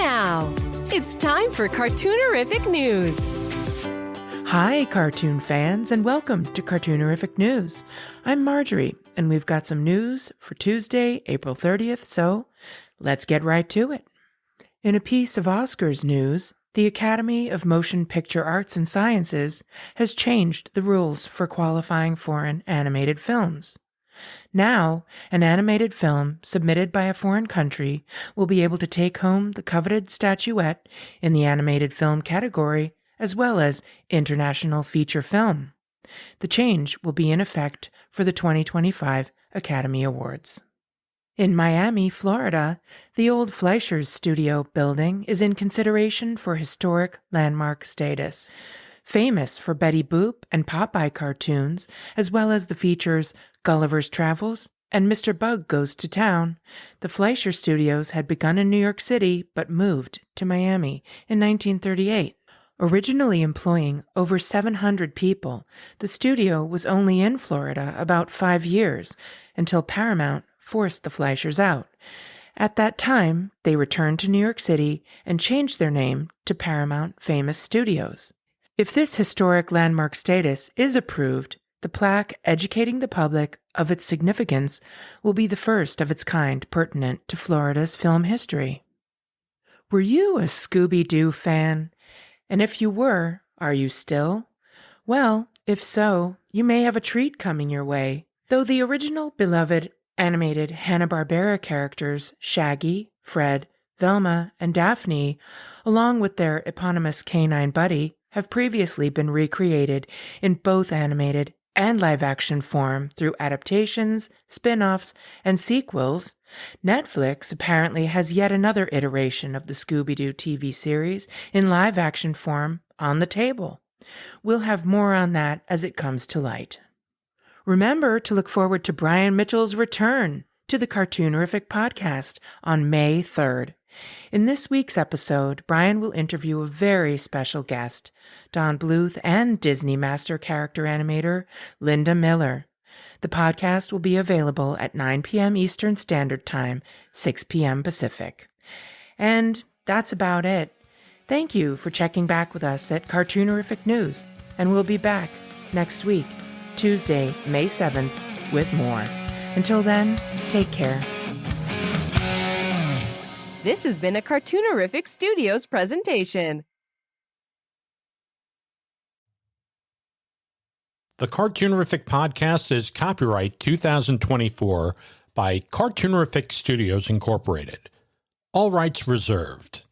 now, it's time for Cartoonerific News. Hi, cartoon fans, and welcome to Cartoonerific News. I'm Marjorie, and we've got some news for Tuesday, April 30th, so let's get right to it. In a piece of Oscars news, the Academy of Motion Picture Arts and Sciences has changed the rules for qualifying foreign animated films. Now, an animated film submitted by a foreign country will be able to take home the coveted statuette in the animated film category as well as international feature film. The change will be in effect for the 2025 Academy Awards. In Miami, Florida, the old Fleischer's Studio building is in consideration for historic landmark status. Famous for Betty Boop and Popeye cartoons, as well as the features Gulliver's Travels and Mr. Bug Goes to Town, the Fleischer Studios had begun in New York City but moved to Miami in 1938. Originally employing over 700 people, the studio was only in Florida about 5 years until Paramount forced the Fleischers out. At that time, they returned to New York City and changed their name to Paramount Famous Studios. If this historic landmark status is approved, the plaque educating the public of its significance will be the first of its kind pertinent to Florida's film history. Were you a Scooby-Doo fan? And if you were, are you still? Well, if so, you may have a treat coming your way. Though the original beloved animated Hanna-Barbera characters Shaggy, Fred, Velma, and Daphne, along with their eponymous canine buddy, have previously been recreated in both animated and live-action form through adaptations, spin-offs, and sequels, Netflix apparently has yet another iteration of the Scooby-Doo TV series in live-action form on the table. We'll have more on that as it comes to light. Remember to look forward to Brian Mitchell's return to the Cartoonerific Podcast on May 3rd. In this week's episode, Brian will interview a very special guest, Don Bluth and Disney master character animator Linda Miller. The podcast will be available at 9 p.m. Eastern Standard Time, 6 p.m. Pacific. And that's about it. Thank you for checking back with us at Cartoonerific News, and we'll be back next week, Tuesday, May 7th, with more. Until then, take care. This has been a Cartoonerific Studios presentation. The Cartoonerific Podcast is copyright 2024 by Cartoonerific Studios Incorporated. All rights reserved.